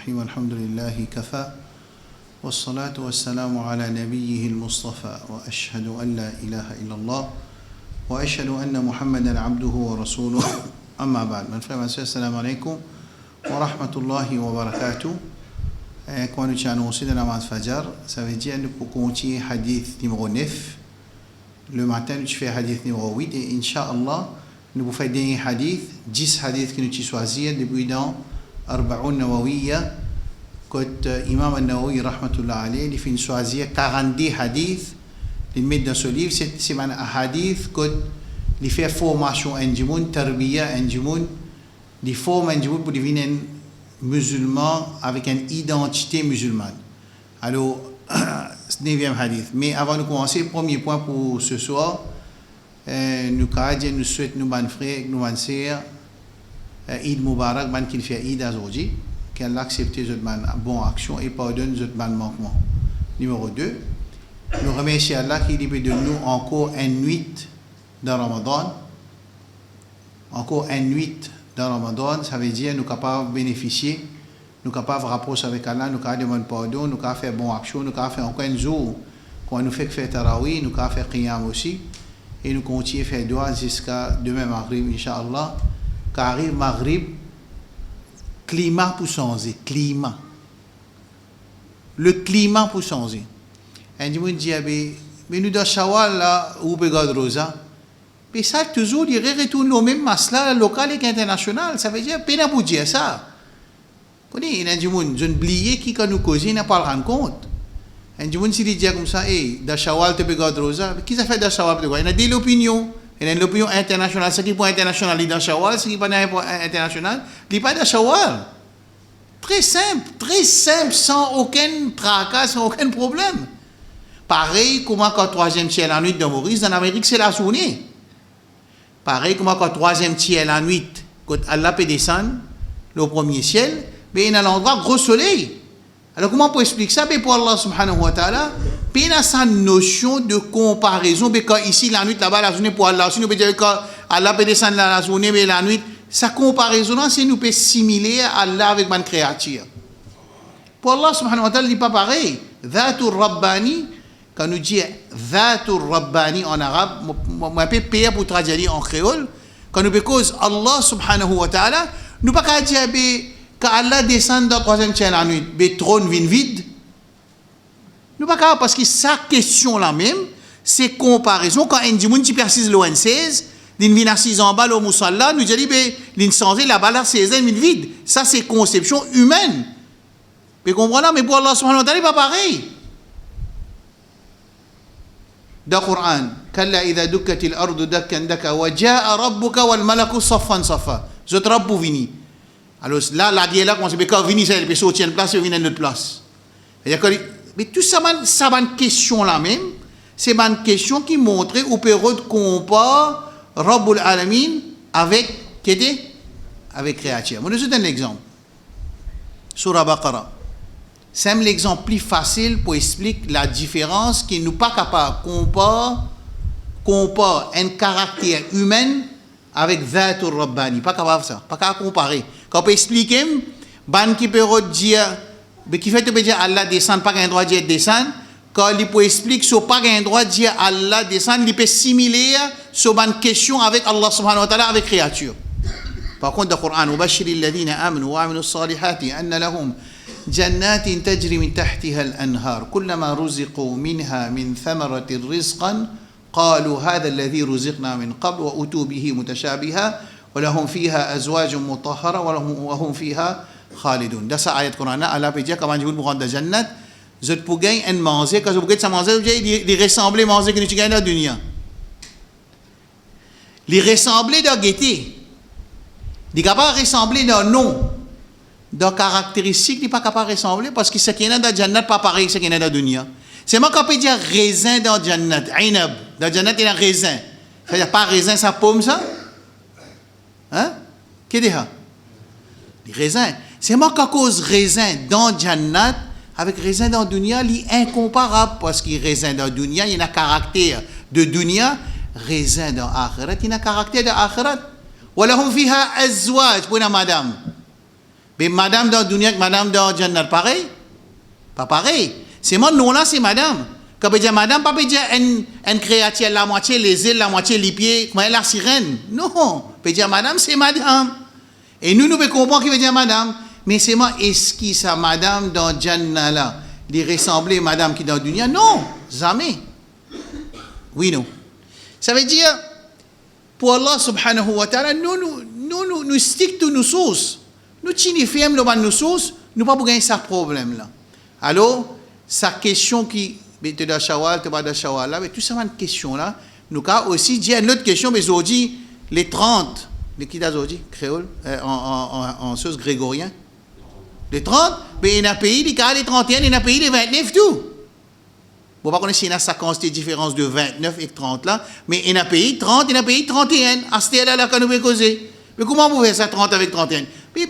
الرحيم الحمد لله كفى والصلاة والسلام على نبيه المصطفى وأشهد أن لا إله إلا الله وأشهد أن محمدا عبده ورسوله أما بعد من frères et sœurs السلام عليكم ورحمة الله وبركاته. Quand nous avons annoncé de la namaz Fajr, ça veut dire que nous continuer hadith numéro 9. Le matin, nous faisons hadith numéro 8 et Inch'Allah, nous vous faisons dernier hadith, 10 hadiths que nous avons choisis depuis dans Arba'un Nawawiyya. Quand Imam Al-Nawawi, rahmatullah alayhi, il fait choisir 42 hadiths, il met dans ce livre, c'est un hadith quand il fait formation en Jimoun, tarbiya en Jimoun, il forme en Jimoun pour devenir musulman avec une identité musulmane. Alors, 9e hadith. Mais avant de commencer, premier point pour ce soir, nous souhaitons nos frères et nos sœurs Eid Mubarak, ban qu'il fait Eid Azorji, qu'elle accepte cette bonne action et pardonne cette manquement. Numéro 2, nous remercions Allah qui libère de nous encore une nuit dans Ramadan. Encore une nuit dans Ramadan, ça veut dire que nous sommes capables de bénéficier, nous sommes capables de rapprocher avec Allah, nous sommes capables de demander pardon, nous sommes capables de faire bonne action, nous sommes capables de faire encore un jour. Quand nous faisons faire Tarawih, nous sommes capables de faire Qiyam aussi. Et nous continuons à faire dua jusqu'à demain Maghrib, Inch'Allah. Car arrive Maghrib, climat pour changer, climat. Le climat pour changer. Et nous disons, mais nous dans Shawwal, là, où nous regardons Rosa. Mais ça, toujours, il retourne au même masla local et international. Ça veut dire, peine pour dire ça. Vous voyez, il y a des gens qui ont oublié qui, quand nous causons, n'a pas le rendre compte. Il y a des gens qui disent comme ça, hey, dans Shawwal, tu regardes Rosa. Qui ça fait dans Shawwal? Il y a des opinions. Il y a une opinion internationale. Ce qui est pour international, il est dans Shawwal. Ce qui est pas international, il n'est pas dans Shawwal. Très simple, sans aucun tracas, sans aucun problème. Pareil, comment quand troisième tiers la nuit dans Maurice, dans l'Amérique, c'est la journée. Pareil, comment quand troisième tiers la nuit, quand Allah peut descendre, le premier ciel, mais il y a un endroit gros soleil. Alors comment on peut expliquer ça? Mais pour Allah subhanahu wa ta'ala, il y a sa notion de comparaison. Mais quand ici, la nuit, là-bas, la journée pour Allah, si nous pouvons dire que Allah peut descendre la journée, mais la nuit, sa comparaison, c'est nous peut simuler Allah avec une créature. Pour Allah subhanahu wa ta'ala, il n'est pas pareil. Dhatur Rabbani, quand nous dit Dhatur Rabbani en arabe, moi, je peux pour traduire en créole, quand nous cause Allah subhanahu wa ta'ala, nous ne pouvons pas dire que Allah descend dans le troisième tiers la nuit, le trône vient vide. Nous ne pouvons pas parce que sa question là même, c'est comparaison. Quand un dimoun qui persiste le 16, il vient assis en bas au Moussalla, nous dit, il changé la balle à 16 ans, il vide. Ça, c'est conception humaine. Mais comprenez, mais pour Allah subhanahu wa ta'ala, il n'est pas pareil. Dans le Coran, Kalla idha dukkatil ardu dakkan daka wa ja'a rabbuka wal malaku saffan saffa. Je te rabbu vini. Alors là, la guerre là, quand c'est quand vini, c'est le sortir une place, il vient une autre place. Mais tout ça, c'est une question là même. C'est une question qui montre ou peut comparer Rabbul Alamin avec créature. Je vous donne un exemple. Surah Baqarah. C'est l'exemple plus facile pour expliquer la différence qui nous pas capable de comparer un caractère humain avec Dhatur Rabbani. Pas capable de ça. Pas capable de comparer. Quand on peut expliquer, ban qui peut dire, mais qui fait te dire Allah descend, pas un droit de dire descend. Quand il peut expliquer, sur pas un droit de dire Allah descend, il peut simuler sur une question avec Allah subhanahu wa ta'ala, avec créature. Par contre, dans le Coran, وبشر الذين آمنوا وعملوا الصالحات أن لهم جنات تجري من تحتها الأنهار كلما رزقوا منها من ثمرة رزقا قالوا هذا الذي رزقنا من قبل وأتوا به متشابها ولهم فيها أزواج مطهرة وهم فيها خالدون. Dans cette ayat Coran, Allah peut dire comment je vous rendre dans Jannat, je peux gagner un manger, quand je peux gagner manger, il ressemble à manger que nous gagnons dans la dunya. Il ressemble dans gaieté. Il n'est pas capable de ressembler dans nom. Dans caractéristique, il n'est pas capable de ressembler parce que ce qui est dans Jannat n'est pas pareil que ce qui est dans la dunya. C'est moi qui peux dire raisin dans Jannat, Ainab. Dans Jannat, il y a raisin. Ça veut dire pas raisin, ça pomme, ça? Hein? Qu'est-ce que c'est? Les raisins. C'est moi qui cause raisin dans Jannat avec raisin dans Dunya, il est incomparable parce que raisin dans Dunya, il y a un caractère de Dunya, raisin dans Akhirat, il y a un caractère de Akhirat. Walahum fiha azwaj, pour madame. Mais madame dans dunya, madame dans jannat, pareil? Pas pareil. C'est moi, non là, c'est madame. Quand on dit madame, pas dire une créature la moitié les ailes, la moitié les pieds, comme la sirène. Non. On peut dire madame, c'est madame. Et nous pouvons comprendre qui veut dire madame. Mais c'est moi, est-ce que ça madame dans jannat là, les ressembler madame qui dans dunya? Non, jamais. Oui, non. Ça veut dire, pour Allah subhanahu wa ta'ala, nous stick to nos sources. Nous tinifions nos sources, nous pas pour gagner ce problème là. Alors, sa question qui, tu es dans Shawwal, tu es pas dans Shawwal là, mais tout ça, une question là, nous avons aussi dit une autre question, mais aujourd'hui, les 30, les qui aujourd'hui, créole, en sauce grégorien, les 30, mais il y a un pays, les 31, il y a un pays, les 29, tout. Bon, pas connaître s'il y a 50 différences de 29 et 30 là, mais il y a un pays 30, il y a un pays 31. À ce là qu'on nous peut causer. Mais comment vous faites ça 30 avec 31? Il ne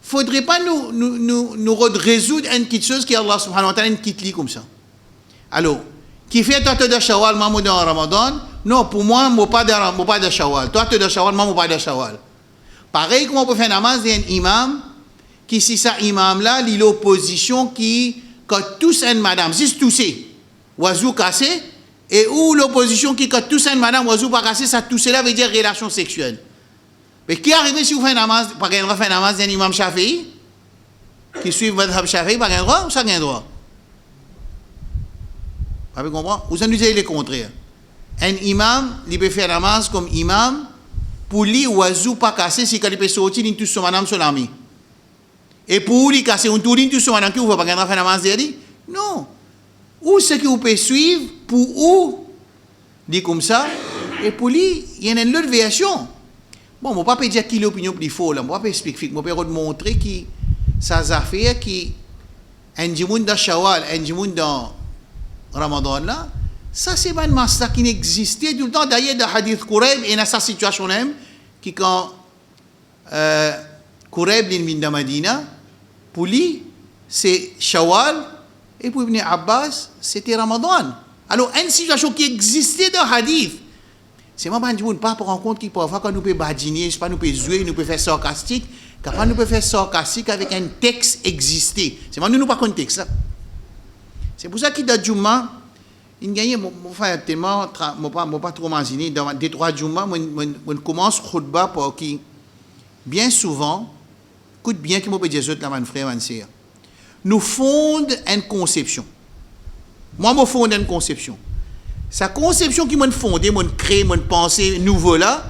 faudrait pas nous résoudre une petite chose qui est Allah subhanahu wa ta'ala, une petite lit comme ça. Alors, qui fait toi de Shawwal, moi dans Ramadan? Non, pour moi, moi pas de Shawwal. Toi tu es de Shawwal, moi pas de Shawwal. Pareil, comment on peut faire namaz, il y a un imam qui, si ça imam là, il a l'opposition qui, quand tous un madame, si tous c'est. Oiseau cassé, et où l'opposition qui, quand tout ça, madame, oiseau pas cassé, ça tout cela veut dire relation sexuelle. Mais qui arrive si vous faites un namaz, pas qu'un droit, fait un namaz d'un imam Shafi'i, qui suit votre Shafi'i, pas qu'un droit, ou ça qu'un droit? Vous comprenez? Vous en utilisez les contraires. Un imam, il peut faire un namaz comme imam, pour lui, oiseau pas cassé, si il peut sortir, il touche son madame, son ami. Et pour lui, casser, on tourne tout son madame, qui vous va pas qu'un droit faire un namaz derrière? Non. Ou ce que vous pouvez suivre, pour où, dit comme ça, et pour lui, il y a une autre version. Bon, je ne peux pas dire qui est l'opinion plus faux, là. Je ne peux pas expliquer, je peux montrer que ça a fait que un djimoun dans Shawwal, un djimoun dans Ramadan, là, ça c'est pas une masse qui n'existait tout le temps. D'ailleurs, dans Hadith Kurayb, il y a sa situation même, qui quand Kurayb vient de Medina, pour lui, c'est Shawwal, et pour Ibn Abbas, c'était Ramadan. Alors, une situation qui existait dans le hadith, c'est moi, je ne pas prendre en compte qu'il parfois, quand nous pouvons badiner, pas nous pouvons jouer, nous pouvons faire sarcastique, quand nous pouvons faire sarcastique avec un texte existé. C'est moi, nous ne pas connaître texte. Ça. C'est pour ça qu'il y a Juma, il gagne, moi, tellement, pas trop imaginer, dans des 3 Juma, on commence khutba pour qui, bien souvent, écoute bien que moi, je peux dire, mon frère, ma sœur. Nous fondons une conception. Moi, je fonde une conception. Sa conception qui m'a fondé, m'a créé, m'a pensé nouveau là,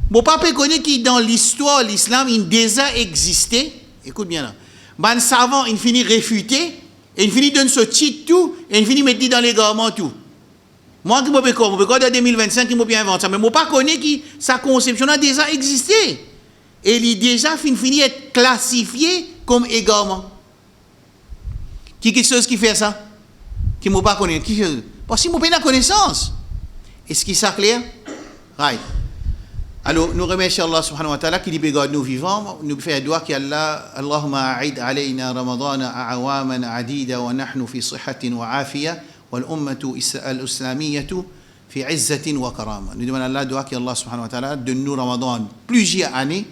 mon papa connaît qui dans l'histoire de l'islam, il déjà existé. Écoute bien là. Ben savant, il finit réfuté, et il finit donner ce titre tout, et il finit mettre dans les garments tout. Moi qui me peux comme, en 2025, qui m'a bien inventé ça, mais mon papa connaît qui sa conception a déjà existé. Et il est déjà fini être classifié comme égarement. Qui est quelque chose qui fait ça? Qui ne m'a pas connaît? Parce qu'il n'a pas la connaissance. Est-ce qu'il est clair? Right. Alors, nous remercions Allah subhanahu wa ta'ala qui dit garde nous vivants. Nous faisons doigt qu'Allah, Allahumma a'id alayna Ramadana a'awaman adida wa nahnu fi sihhatin wa afiya wal ummatu al-islamiyyatu fi izzatin wa karama. Nous demandons à Allah doigt qu'Allah subhanahu wa ta'ala donne nous Ramadan plusieurs années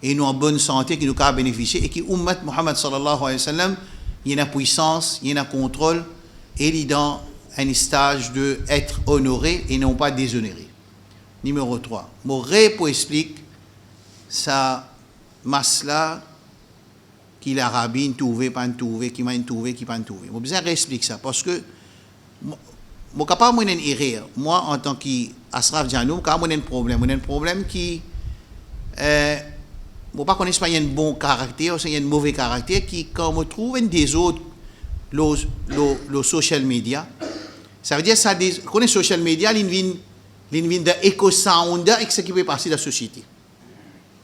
et nous en bonne santé, qui nous a bénéficié et qui ummat Muhammad sallallahu alayhi wa sallam, il y a une puissance, il y a un contrôle, et il est dans un stage d'être honoré et non pas déshonoré. Numéro 3. Moré pour expliquer ça, masla, qui la rabine, trouvé, pas trouvé, qui m'a trouvé, qui pas trouvé. Je besoin expliquer ça parce que, je capable de une erreur. Moi, en tant qu'Asraf Djanou, j'ai un problème. J'ai un problème qui, je ne pas connaître pas un bon caractère ou un mauvais caractère qui, quand je trouve des autres, le social media, ça veut dire ça, quand les social media, ils viennent d'éco-sounder et ce qui peut passer dans la société.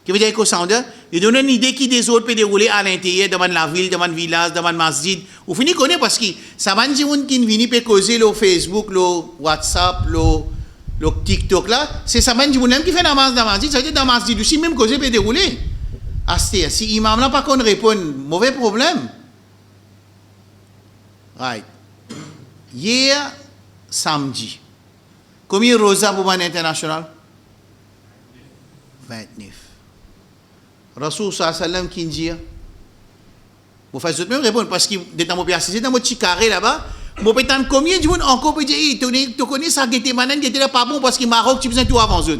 Qui veut dire éco-sounder? Ils donnent une idée qui des autres peut dérouler à l'intérieur, dans la ville, dans le village, dans le masjid. Vous finissez connaître parce que ça va dire qui viennent peut causer le Facebook, le WhatsApp, le TikTok là. C'est ça va dire qui fait dans le masjid. Ça veut dire dans le masjid aussi, même causer peut dérouler. Si l'imam n'a pas qu'on répond, mauvais problème. Right. Hier, samedi. Combien de rosa pour l'année internationale? 29. Rasul sallallahu alayhi wa sallam qui dit, vous faites même répondre parce que dans mon pays assisté, dans mon petit carré là-bas, mon pétan combien de monde encore peut dire, tu connais ça qui était manan, qui était là pas bon parce que Maroc, tu besoin tout avant eux.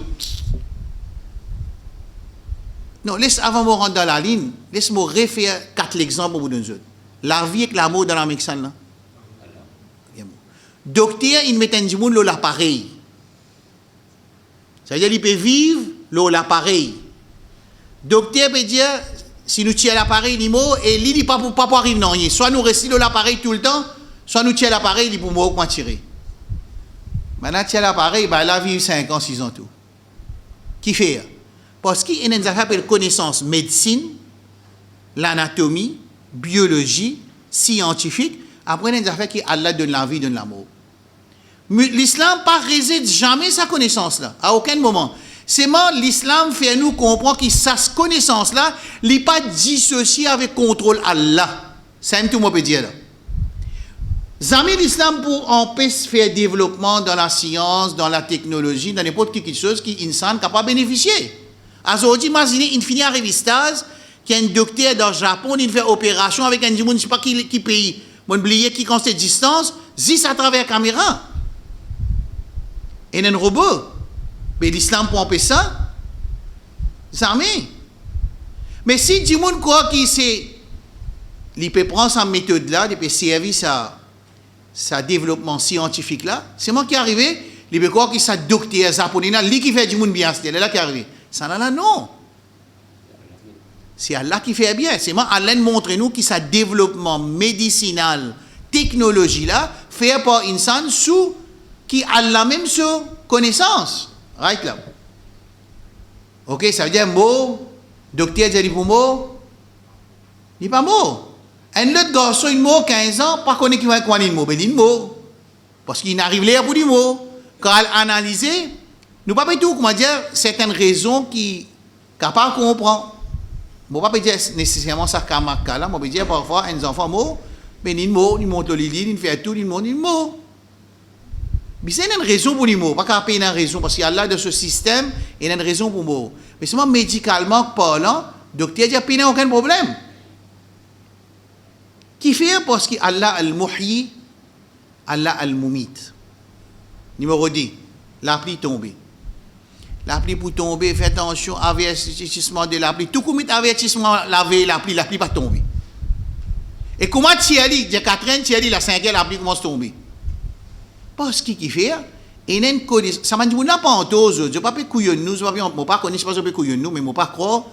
Non, laisse avant de rentrer dans la ligne, laisse-moi refaire 4 exemples pour vous donner. La vie avec l'amour dans la Mexique là. Docteur, il met un du monde l'appareil. Ça veut dire qu'il peut vivre l'appareil. Docteur peut dire, si nous tirons l'appareil, il mort, et il n'est pas pour arriver non rien. Soit nous restons l'appareil tout le temps, soit nous tirons l'appareil, il est pour mourir pour tirer. Maintenant, tirons l'appareil, ben là, vivre 5 ans, 6 ans tout. Qui fait? Parce qu'il y a des affaires de connaissance médecine, l'anatomie, biologie, scientifique, après il y a des affaires qui Allah donne la vie, donne l'amour. L'islam pas réside jamais sa connaissance là, à aucun moment. C'est moi l'islam fait nous comprendre que sa connaissance là, n'est pas dissocié avec contrôle Allah. C'est un tout moi peut dire là. Zami l'islam pour empêcher faire développement dans la science, dans la technologie, dans n'importe quelle chose qui insan capable de bénéficier. Aujourd'hui, imaginez une fini à revistage qui est un docteur dans le Japon, il fait opération avec un monde, je ne sais pas qui pays, on oublié qui constate distance, zis à travers la caméra. Et un robot. Mais l'islam pour empêcher ça, ça mais si du monde croit qu'il sait, il peut prendre sa méthode là, il peut servir sa développement scientifique là, c'est moi qui est arrivé, il peut croire qu'il s'est docteur japonais là, lui qui fait du monde bien, c'est là qui est arrivé. Ça là, non. C'est Allah qui fait bien. C'est moi, Allah montre nous que sa développement médicinal, technologie là, fait par insan sous qui Allah même sous connaissance. Right là. Ok, ça veut dire mot, docteur dit pour mot, il n'est pas mot. Un autre garçon, il mot 15 ans, pas connaît qui va quoi il mot, mais il mot. Parce qu'il n'arrive pas pour dire mot. Quand il analyse, nous ne pouvons pas tout, comment dire, certaines raisons qui capable de comprendre. Je ne peux pas dire nécessairement ça comme là, je peux dire parfois un enfant mot, mais il mot, il monte le lit, il fait tout, il mot. Mais c'est une raison pour les mots, pas qu'il y ait une raison, parce qu'il y a là de ce système, il y a une raison pour les mots. Mais seulement médicalement parlant, le docteur dit qu'il n'y a aucun problème. Qui fait parce qu'Allah al-Muhyi, Allah al-Mumit. Numéro 10, la pluie tombée. La pluie pour tomber, faites attention, avertissement de la pluie. Tout comme avertissement, la pluie pas tomber. Et comment Thierry, il y a 4 ans, Thierry, la 5e, la pluie commence à tomber. Parce qu'il fait, il y a une connaissance. Ça m'a dit, on n'a pas en tose, je ne sais pas couillon nous, je ne pas connaître, je ne sais pas couillon nous, mais je ne pas croire.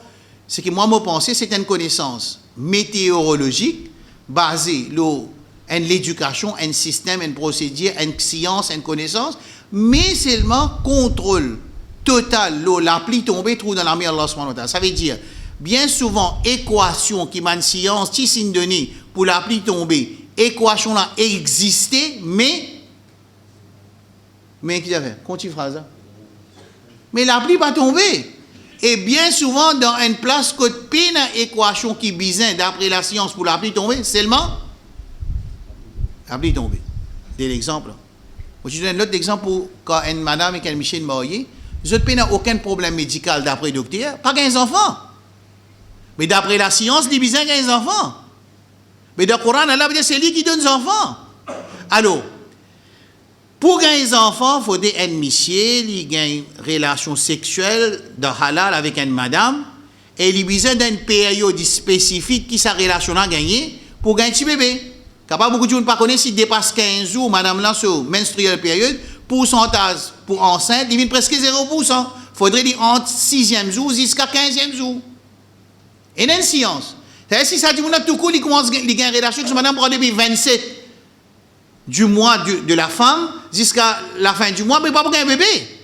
C'est que moi, je pensais, c'est une connaissance météorologique basée sur l'éducation, un système, une procédure, une science, une connaissance, mais seulement contrôle total, la pluie tombée, trouve dans la mer Allah subhanahu wa ta'ala. Ça veut dire, bien souvent, équation qui m'a une science, qui s'est donnée pour la pluie tomber, équation là existait, mais qui a fait? Continue phrase. Mais la pluie va tomber. Et bien souvent, dans une place que peine équation qui bizarre d'après la science pour la pluie tomber, seulement la pluie tomber. C'est l'exemple. Je donne un autre exemple pour quand une madame et qu'un Michel marié, je n'ai aucun problème médical d'après le docteur, pas 15 enfants. Mais d'après la science, il y a 15 enfants. Mais dans le Coran, Allah dit c'est lui qui donne des enfants. Alors, pour gagner des enfants, il faut des monsieur, il gagne une relation sexuelle de halal avec une madame, et il a besoin d'une période spécifique qui sa relation a gagné pour gagner un petit bébé. Capable beaucoup de gens ne connaissent pas s'il dépasse 15 jours, madame là, sur menstruelle période, pourcentage pour enceinte, il vient presque 0%. Il faudrait dire entre 6e jour jusqu'à 15e jour. Et dans une science. C'est-à-dire si ça dit, on a tout court, il commence à gagner une relation que madame prend depuis 27 du mois de la femme jusqu'à la fin du mois, mais pas pour gagner un bébé.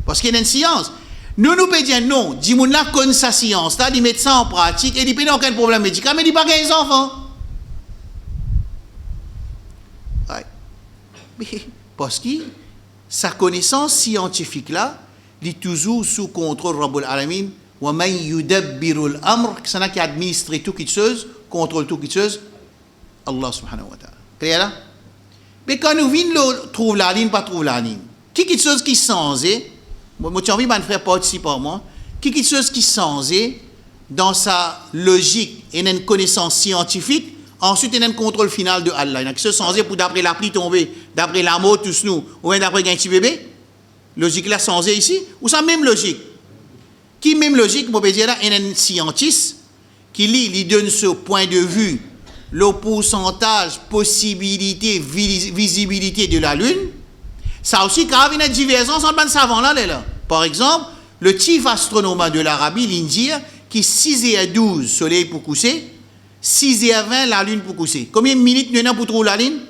Parce qu'il y a une science. Nous pouvons dire non, dis-moi là connaît sa science, là, il met ça en pratique, et il n'y a aucun problème médical, mais il n'y a pas gagner des enfants. Ouais. Mais parce que sa connaissance scientifique là, il est toujours sous contrôle Rabbul Alamin, wa man yudabbirul amr, c'est ça qui administre tout quelque chose, contrôle tout quelque chose, Allah subhanahu wa ta'ala. Clair là? Mais quand nous venons trouver la ligne, pas trouver la ligne. Quelque chose qui change, moi j'ai envie de faire participer à moi, quelque chose qui change, dans sa logique et une connaissance scientifique, ensuite il y a un contrôle final de Allah. Il y a qui se changer pour d'après la pluie tomber, d'après la mort tous nous, ou bien d'après un petit bébé. Logique là changé ici, ou ça même logique. Qui même logique, pour dire là, il y a un scientiste qui lui donne ce point de vue, le pourcentage, possibilité, visibilité de la Lune. Ça aussi, quand il y a une divergence entre les savants là. Par exemple, le chief astronome de l'Arabie, l'Indie, qui 6h12 soleil pour coucher, 6h20 la Lune pour coucher. Combien de minutes nous avons pour trouver la Lune?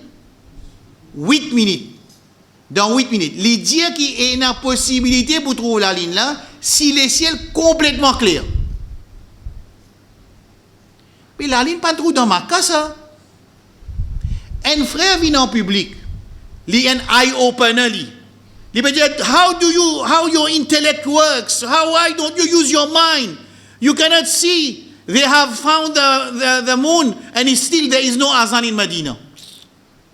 8 minutes. Dans 8 minutes. Il dit qu'il y a une possibilité pour trouver la Lune là, si le ciel est complètement clair. Mais la Lune pas trop dans ma casse. Un frère vient en public. Il y a un eye-opener. Il peut dire, how your intellect works? Why don't you use your mind? You cannot see. They have found the moon and still there is no azan in Medina.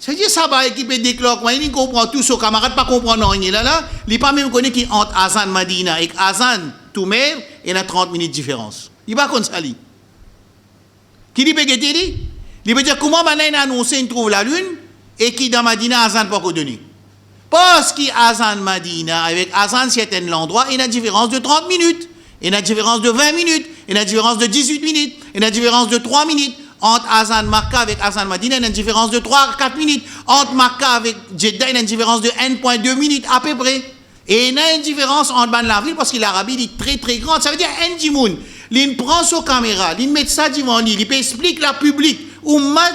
C'est-à-dire, ça va équiper des cloques. Il comprend tout, son camarade pas comprendre rien là. Il pas même connaît qu'il entre azan Medina et azan Toumer, il y a 30 minutes de différence. Il pas comme ça. Qui dit peut dire? Il peut dire comment maintenant il a annoncé qu'il trouve la lune et qui dans Medina azan pas donné. Parce qu'il azan Medina avec azan certain endroit, il y a une différence de 30 minutes. Il y a une différence de 20 minutes, il y a une différence de 18 minutes, il y a une différence de 3 minutes. Entre Azan Makka avec Azan Madina, il y a une différence de 3-4 minutes. Entre Makka avec Jeddah, il y a une différence de 1,2 minutes à peu près. Et il y a une différence entre Ban la ville parce que l'Arabie est très très grande. Ça veut dire un Dimoun, il prend sa caméra, il met ça devant lui, il explique la public, ou mat,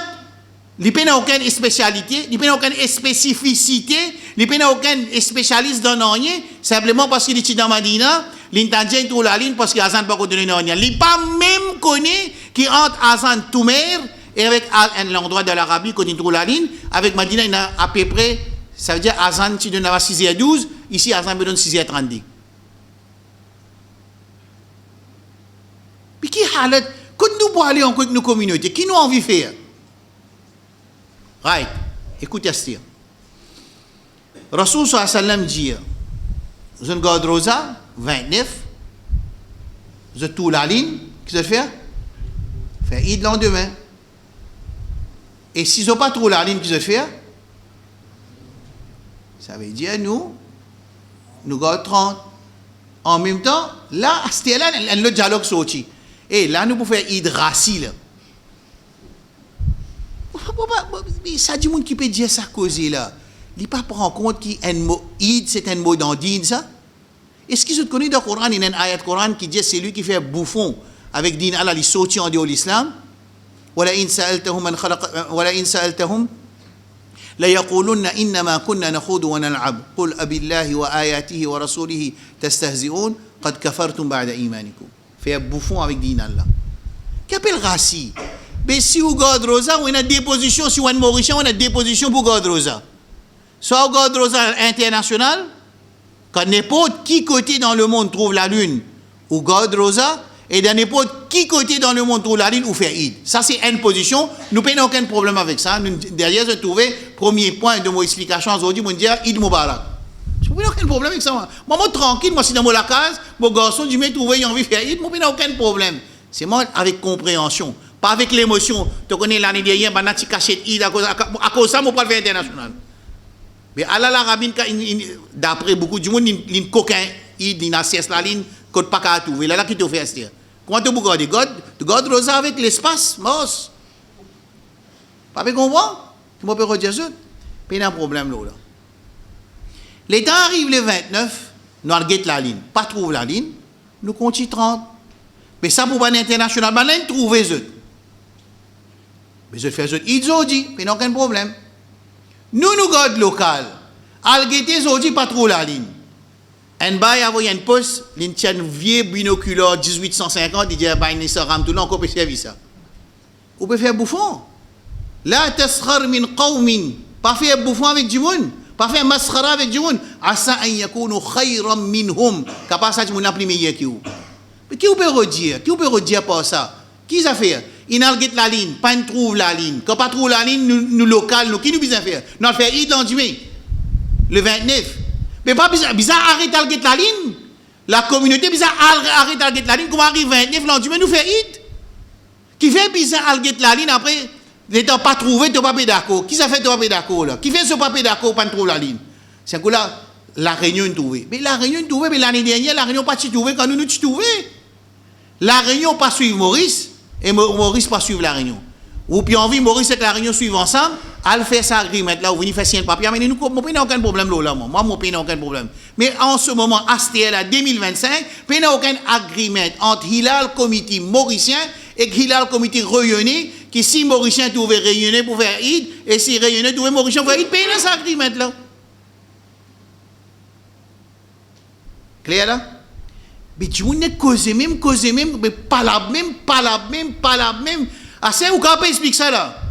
il n'a aucune spécialité, il n'a aucune spécificité, il n'a aucun spécialiste dans rien, simplement parce qu'il est dans Madina. L'intendient tout la ligne parce qu'Azan n'a pas donné rien. Il n'a pas même connu qui entre Azan Toumer et avec l'endroit de l'Arabie qu'on trouve la ligne. Avec Madina, il a à peu près, ça veut dire Azan, tu donnes à 6h12, ici Azan me donne 6h30. Puis qui halat, quand nous pour aller en avec nos communautés, qui nous a envie de faire? Right, écoutez ce que Rasoul sallallahu alayhi wa sallam dit, vous avez un rosa 29, vous êtes tout la ligne, qu'est-ce que vous faites? Faire Eid le lendemain. Et si vous n'avez pas trop la ligne, qu'est-ce que vous faites? Ça veut dire, nous gardons 30. En même temps, là, c'était là, le dialogue sorti. Et là, nous pouvons faire Eid Rassi, là. Ça dit, monde qui peut dire ça causer là. Il ne prend pas en compte qu'un mot Eid, c'est un mot d'andine, ça? Est-ce que vous connaissez dans le Coran, il y a une ayat Coran qui dit c'est lui qui fait bouffon avec din Allah, il sortit en dehors de l'islam. وَلَئِنْ سَأَلْتَهُمْ لَيَقُولُنَّ إِنَّمَا كُنَّا نَخُوضُ وَنَلْعَبُ قُلْ أَبِاللَّهِ وَآيَاتِهِ وَرَسُولِهِ تَسْتَهْزِئُونَ قَدْ كَفَرْتُمْ بَعْدَ إِيمَانِكُمْ. Fait bouffon avec din Allah. Qu'appelle Rassi? Mais si vous gardez Rosa, on a des positions, si on est Mauricien, on a des positions pour garder Rosa. Soit on garde Rosa international, quand n'importe qui côté dans le monde trouve la lune, ou garde Rosa, et dans n'importe qui côté dans le monde trouve la lune, ou fait Eid. Ça, c'est une position. Nous n'avons aucun problème avec ça. Nous, derrière, je trouvé, premier point de mon explication aujourd'hui, je dire Eid Mubarak. Je n'ai aucun problème avec ça. Moi, tranquille, moi, si dans la case, mon garçon, je m'ai trouvé, il a envie de faire Eid, je n'ai aucun problème. C'est moi avec compréhension, pas avec l'émotion. Tu connais l'année dernière, je suis caché Eid à cause de ça, je ne peux pas le faire international. Mais à la rabine, d'après beaucoup de monde, il y a un coquin, il y a la ligne, il n'y a pas qu'à tout. Il y a là qui te fait ça. Comment tu regardes God Rosa avec l'espace, mos. Pas bien comprendre? Tu peux redire ça? Pas de problème là. Les temps arrivent le 29, nous allons la ligne. Pas trouver la ligne, nous continuons 30. Mais ça pour aller international, nous trouver ça. Mais je fais ça, ils ont dit, mais aucun problème. Nous gardons local. Algété, ils ont dit pas trop la ligne. Un bail a envoyé une poste, il tient un vieux binoculaire 1850, il dit, il se rame tout le monde, on peut servir ça. On peut faire bouffon. La taskhar min qawmin, pas faire bouffon avec du monde, pas faire maskhara avec du monde. Asa an yakunu khayran minhum, capable ça du monde plus meilleur que vous. Mais qui peut redire? Qui peut redire par ça? Qui ça fait? Il n'a pas la ligne, pas trouve la ligne. Quand pas trouve la ligne, nous local, nous qui nous besoin faire? Nous faire Eid le 29. Mais pas bizarre arrêter la ligne. La communauté, bizarre, arrête à la ligne, comment arrive 29 lendemain, nous fait hit. Qui fait bizarre à la ligne après, n'étant pas trouvé, tu n'as pas d'accord. Qui ça fait, tu n'as pas d'accord là? Qui fait ce papier d'accord pour ne trouver la ligne? C'est que là, la Réunion est trouvée. Mais la Réunion est trouvée, mais l'année dernière, la Réunion pas trouvée quand nous trouvés. La Réunion pas suivre Maurice, et Maurice pas suivre la Réunion. Ou puis envie Maurice et la Réunion suivent ensemble, elle fait ça agreement là, ou venir faire signer le papier. Mais nous, mon pays n'a aucun problème là, moi, mon pays n'a aucun problème. Mais en ce moment, ASTL à 2025, pays n'a aucun agreement entre Hilal Comité mauricien et Hilal Comité réunionnais, qui si Mauricien trouve réunionnais pour faire Eid, et si réunionnais trouve Mauricien pour faire Eid, pays n'a ça agreement là. Clair là? Mais tu ne causes même, mais pas la même. Ah, c'est où qu'on peut expliquer ça là?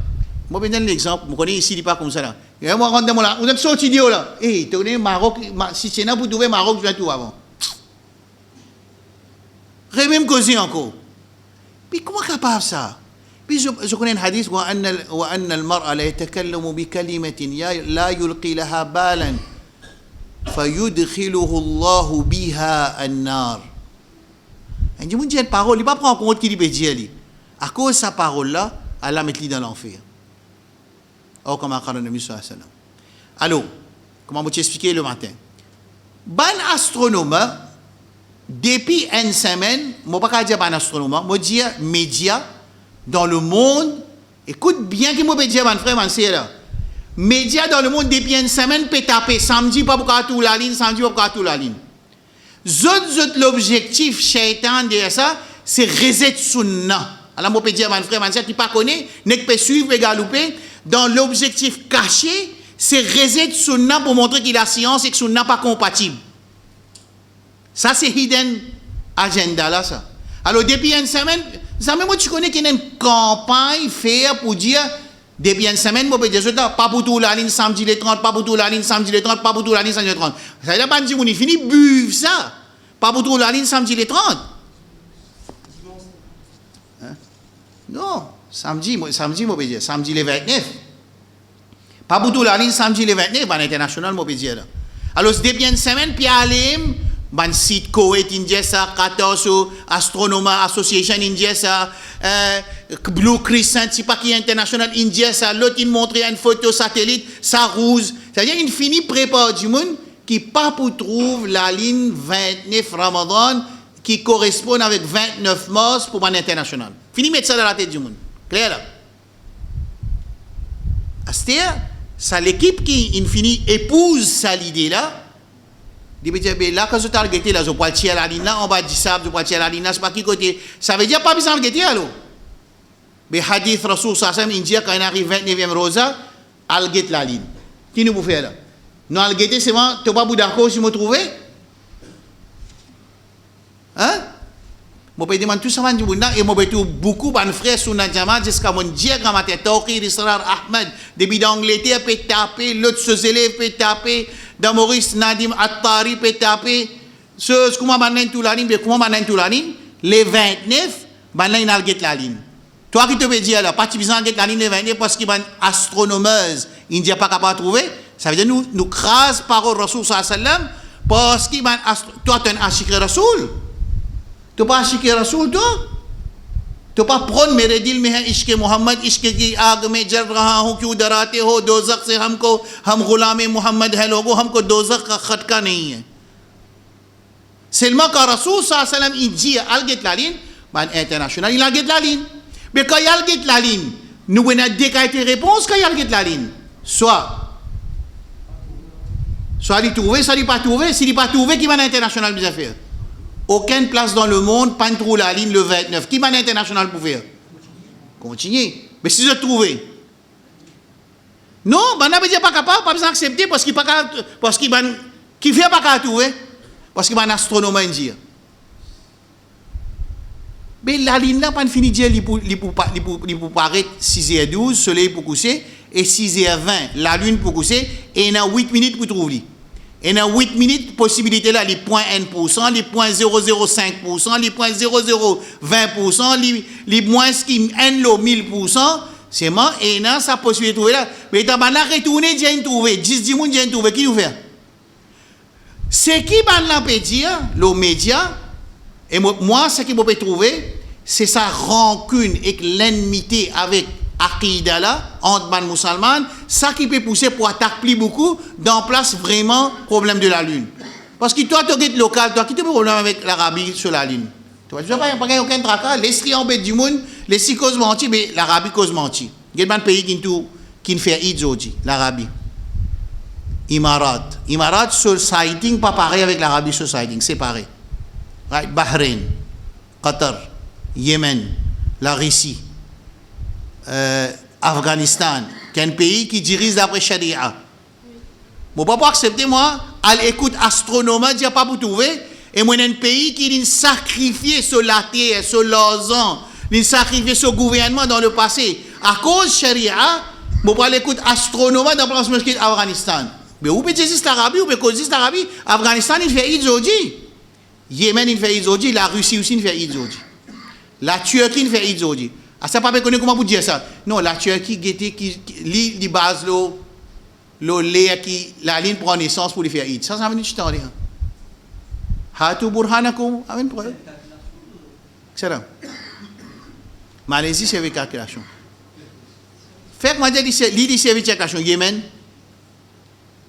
Moi, je vais donner l'exemple. Je connais ici, il n'est pas comme ça là. Et moi, rentre dans là. Vous êtes sorti de là. Eh, tu connais Maroc, si c'est là pour trouver Maroc, je vais tout avant. Je même causer encore. Mais comment capable ça? Puis je connais un hadith وأن المرأة لا يتكلم بكلمة لا يلقي لها بالا فيدخله الله بها النار. Et je vous dis une parole, il ne va pas prendre en compte qu'il peut dire. À cause de sa parole-là, Allah met lui dans l'enfer. Or, comme a dit le Nabi sallallahu alayhi wa sallam. Alors, comment vous expliquer le matin? Ban astronome, depuis une semaine, je ne vais pas dire ban astronome, je vais dire média dans le monde. Écoute bien que je vais dire, mon frère, mon sœur là. Média dans le monde, depuis une semaine, peut taper samedi, pas pour tout la ligne, samedi, pas pour tout la ligne. L'objectif, shaitan, derrière ça, c'est reset sunna. Alors, je peux dire, mon frère, mon sœur, qui ne connaît, n'est pas suivre, pas galouper. Dans l'objectif caché, c'est reset sunna pour montrer que la science et que sunna pas compatible. Ça, c'est hidden agenda là, ça. Alors, depuis une semaine, ça même moi, tu connais qu'il y a une campagne faite pour dire, depuis une semaine, je peux dire, pas pour tout la ligne samedi les 30, pas pour tout la ligne samedi les 30, pas pour tout la ligne samedi les 30. Ça veut dire, pas dire, on est fini, buve ça. Pas pour tout la ligne samedi les 30. Hein? Non, samedi, je peux dire, samedi les 29. Pas pour tout la ligne samedi les 29, à l'international, je peux dire. Alors, depuis une semaine, puis aller, ban site Koweït India ça 14 Astronomy Association India ça Blue Crescent c'est pas qui est international India ça l'autre il montre une photo satellite ça rouge c'est-à-dire une fini prépare du monde qui pas pour trouver la ligne 29 Ramadan qui correspond avec 29 mars pour man international fini mettre ça dans la tête du monde clair là c'est-à-dire ça l'équipe qui in fini épouse ça l'idée là. Là, quand je targeté, là, je peux tirer la ligne là, on va dire ça, je peux tirer la ligne là, c'est pas qui côté. Ça veut dire pas besoin de targeter, alors. Mais hadith Rasul Sassam, il dit quand il arrive 29e rosa, al get la ligne. Qui nous peut faire là? Non, al get, c'est moi, tu n'as pas d'accord si je me trouve? Hein? Je peux demander tout ça, et je peux tout beaucoup de frères sur la Jama, jusqu'à mon diagramme, Tawqir Israr Ahmed, depuis d'Angleterre, peut taper, l'autre ses élèves peut taper. Dans Maurice Nadim Attari peut taper ce comment maintenant tout la ligne comment maintenant tout la ligne les 29 maintenant il a get la ligne toi qui te veux dire là pas tu besoin get la ligne les 29 parce qu'il y a astronomeuse il n'est pas capable de trouver ça veut dire nous crase parole Rasul sallallahu alayhi wa sallam parce qu'il toi tu es un ashikre Rasul tu pas ashikre Rasul toi तो पा प्रोन मेरे दिल में है इश्क़ मोहम्मद इश्क़ की आग में जल रहा हूँ क्यों डराते हो दोज़ख से हमको हम गुलाम मोहम्मद है लोगों हमको दोज़ख का खटका नहीं है seulement quand Rasoul sallallahu alayhi wa sallam il dit alget la ligne ban international il alget la ligne mais quand il alget la ligne nous on a décaité réponse quand il alget la ligne soit il trouvé soit il pas trouvé s'il pas trouvé qui va international bien faire. Aucune place dans le monde, pas trop la ligne le 29. Qui m'a international pour faire? Continuez. Mais si je trouve. Non, ben n'a pas capable, pas besoin d'accepter parce qu'il pas parce qu'il qui fait pas capable trouver parce qu'il va un astronome indien. Mais la ligne là pas fini dire il pour paraître 6h12, soleil pour coucher et 6h20, la lune pour coucher et il a 8 minutes pour trouver. Et dans 8 minutes, possibilité là, les 0.1%, les 0.005%, les 0.0020%, les moins qui n lo 1000%, c'est moi, et dans sa possibilité de trouver là. Mais dans la retourner, j'ai trouvé, 10 personnes j'ai trouvé, qui nous fait? Ce qui va peut dire, le média, et moi, ce que je peux trouver, c'est sa rancune et l'ennemité avec Aqida là, entre les musulmans, ça qui peut pousser pour attaquer plus beaucoup, dans place vraiment problème de la lune. Parce que toi, tu es local, toi, qui as problème avec l'Arabie sur la lune? Tu n'as pas aucun tracas, les striambés du monde, les six causes menties, mais l'Arabie cause mentie. Il y a un pays qui fait aujourd'hui, l'Arabie. Imarat Society, pas pareil avec l'Arabie Society, c'est pareil. Right? Bahreïn, Qatar, Yémen, la Russie, Afghanistan, qui est un pays qui dirige d'après Sharia. Je ne peux pas accepter, moi, à l'écoute astronome, je n'ai pas pour trouver, et moi, un pays qui a sacrifié sur la terre, sur l'argent, il a sacrifié sur le gouvernement dans le passé. À cause de Sharia, je ne peux pas l'écoute astronome dans le place de Afghanistan. Mais où peut dire l'Arabie, où peut causer l'Arabie? Afghanistan, il fait aujourd'hui. Yémen, il fait aujourd'hui. La Russie aussi, il fait aujourd'hui. La Turquie, il fait aujourd'hui. Ah, ça, pas connu comment vous dire ça? Non, la Turquie, qui base la ligne prend naissance pour les faire Eid. Ça veut dire que c'est Hatu burhanakum, amen preuve. C'est ça. Malaisie, c'est avec calculation. Fait que moi, je dis, c'est avec calculation.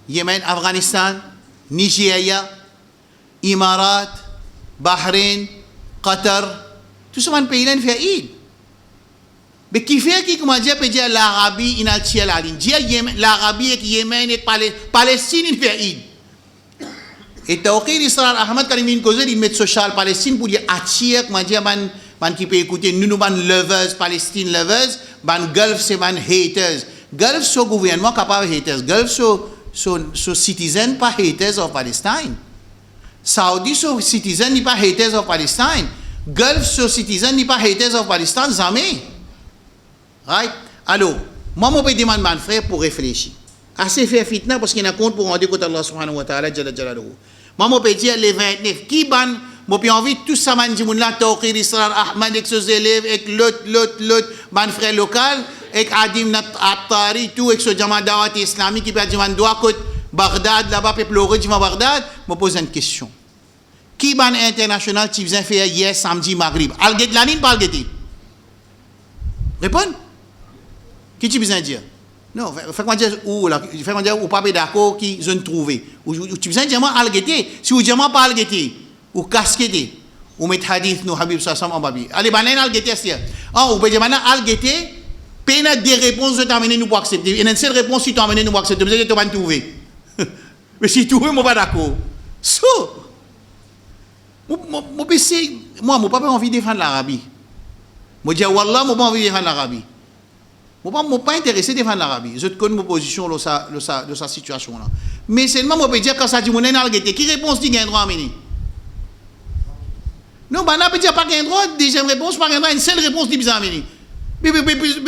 Yémen, Afghanistan, Nigeria, Émirats, Bahreïn, Qatar, tout ce pays-là, il fait Eid. Mais qui fait que, comment dire, peut dire l'Arabie, il a tiré la ligne. L'Arabie et Yémen et Palestine, il fait Eid. Et Tawqir Israël Ahmad, quand il cause, il met social Palestine pour dire attirer, comment dire, man qui peut écouter, nous, man lovers, Palestine lovers, man Gulf, c'est man haters. Gulf, c'est gouvernement capable de haters. Gulf, so citizen, pas haters of Palestine. Saudi, so citizen, n'est pas haters of Palestine. Gulf, so citizen, n'est pas haters of Palestine, jamais. Right? Alors, moi, je peux demander à mon frère pour réfléchir. Assez faire fitna parce qu'il y a un compte pour rendre compte à Allah subhanahu wa ta'ala, jalla jalaluhu. Moi, je peux dire les 29. Qui ban, moi, j'ai envie tout ça, man, dit, là, Tawqir Israël Ahmad, avec ses élèves, avec l'autre, mon frère local, avec Adim Attari, tout, avec ce Jama Dawat islamique qui peut dire, man, doit côté Bagdad, là-bas, peut pleurer, du Bagdad. Je me pose une question. Qui ban international, tu viens faire hier, samedi, maghrib? Al-Get la ligne, pas Al-Geti? Réponds. Qui tu besoin dire? Non, fais-moi dire ou pas d'accord qui ont trouvé. Ou tu besoin dire moi Al-Geti. Si vous dites moi pas Al-Geti, ou casqueté, ou met hadith nous Habib Sassam en babi. Allez, banan Al-Geti c'est. Ah, ou peut dire maintenant Al-Geti, peine des réponses de t'amener nous pour accepter. Et une seule réponse si tu amener nous pour accepter, vous allez te van trouver. Mais si tu trouves, moi pas d'accord. So, moi pas envie de défendre l'Arabie. Moi dis wallah, moi pas envie de défendre l'Arabie. Je ne suis pas intéressé de défendre l'Arabie. Je connais ma position de sa situation là. Mais seulement, je peux dire quand ça dit mon Al-Geti, qui réponse dit qu'il y a un droit à mener? Non, ben là, peut dire pas qu'il y a un droit, deuxième réponse, pas qu'il y a un droit, une seule réponse dit qu'il y a un droit. Mais